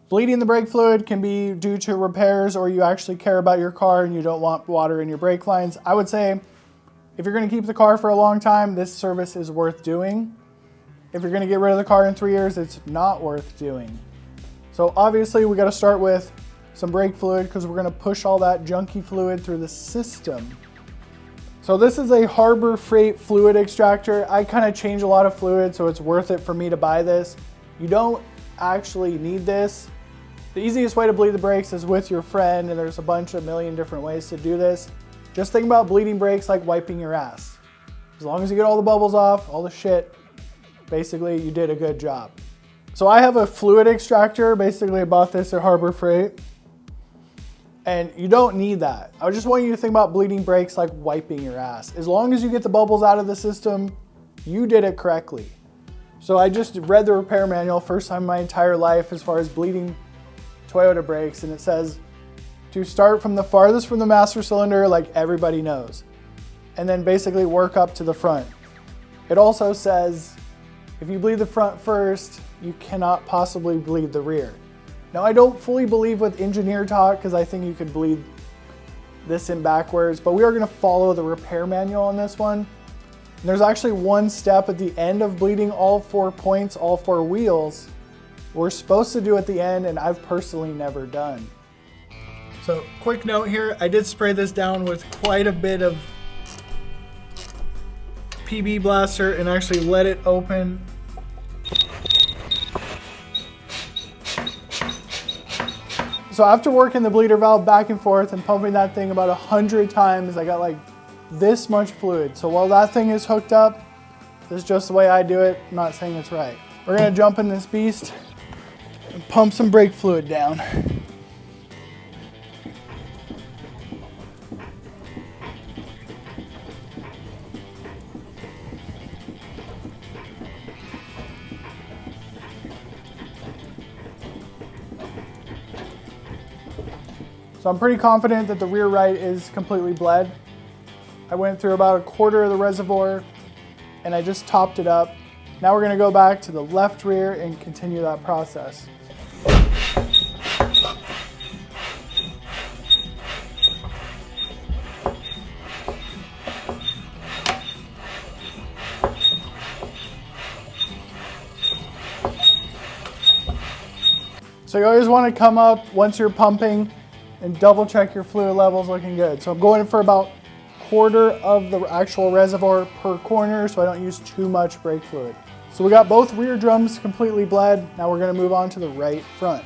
Bleeding the brake fluid can be due to repairs or you actually care about your car and you don't want water in your brake lines. I would say if you're going to keep the car for a long time, this service is worth doing. If you're going to get rid of the car in 3 years, it's not worth doing. So obviously we got to start with some brake fluid because we're going to push all that junky fluid through the system. So this is a Harbor Freight fluid extractor. I kind of change a lot of fluid, so it's worth it for me to buy this. You don't actually need this. The easiest way to bleed the brakes is with your friend, and there's a million different ways to do this. Just think about bleeding brakes like wiping your ass. As long as you get all the bubbles off, all the shit, basically you did a good job. So I have a fluid extractor. Basically I bought this at Harbor Freight. And you don't need that. I just want you to think about bleeding brakes like wiping your ass. As long as you get the bubbles out of the system, you did it correctly. So I just read the repair manual, first time in my entire life as far as bleeding Toyota brakes, and it says to start from the farthest from the master cylinder like everybody knows, and then basically work up to the front. It also says if you bleed the front first, you cannot possibly bleed the rear. Now I don't fully believe with engineer talk because I think you could bleed this in backwards, but we are going to follow the repair manual on this one. And there's actually one step at the end of bleeding all 4 points, all 4 wheels, we're supposed to do at the end, and I've personally never done. So quick note here, I did spray this down with quite a bit of PB Blaster and actually let it open. So after working the bleeder valve back and forth and pumping that thing about 100 times, I got like this much fluid. So while that thing is hooked up, this is just the way I do it. I'm not saying it's right. We're gonna jump in this beast and pump some brake fluid down. So I'm pretty confident that the rear right is completely bled. I went through about 1/4 of the reservoir and I just topped it up. Now we're gonna go back to the left rear and continue that process. So you always wanna come up once you're pumping and double check your fluid levels looking good. So I'm going for about 1/4 of the actual reservoir per corner so I don't use too much brake fluid. So we got both rear drums completely bled. Now we're gonna move on to the right front.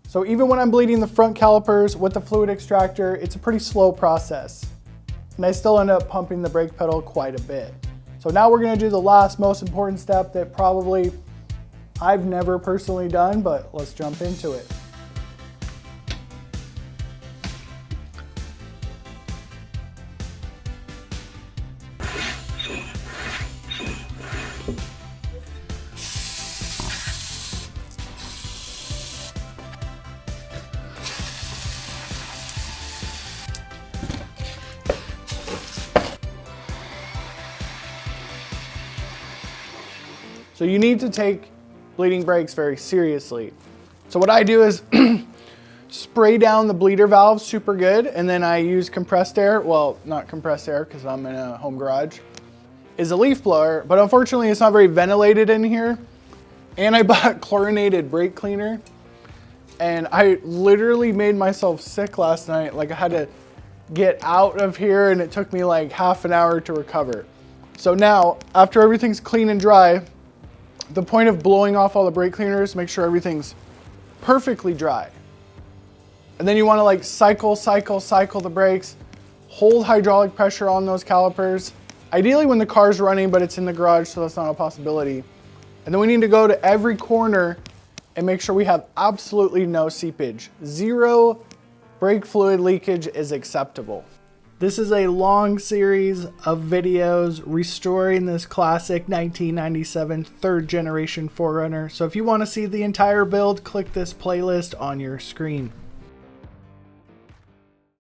So even when I'm bleeding the front calipers with the fluid extractor, it's a pretty slow process. And I still end up pumping the brake pedal quite a bit. So now we're gonna do the last most important step that probably I've never personally done, but let's jump into it. So you need to take bleeding brakes very seriously. So what I do is spray down the bleeder valve super good, and then I use compressed air. Well, not compressed air because I'm in a home garage. Is a leaf blower, but unfortunately it's not very ventilated in here. And I bought chlorinated brake cleaner. And I literally made myself sick last night. Like I had to get out of here and it took me like half an hour to recover. So now, after everything's clean and dry, the point of blowing off all the brake cleaners, make sure everything's perfectly dry. And then you wanna like cycle the brakes, hold hydraulic pressure on those calipers. Ideally when the car's running, but it's in the garage, so that's not a possibility. And then we need to go to every corner and make sure we have absolutely no seepage. Zero brake fluid leakage is acceptable. This is a long series of videos restoring this classic 1997 third generation 4Runner. So if you want to see the entire build, click this playlist on your screen.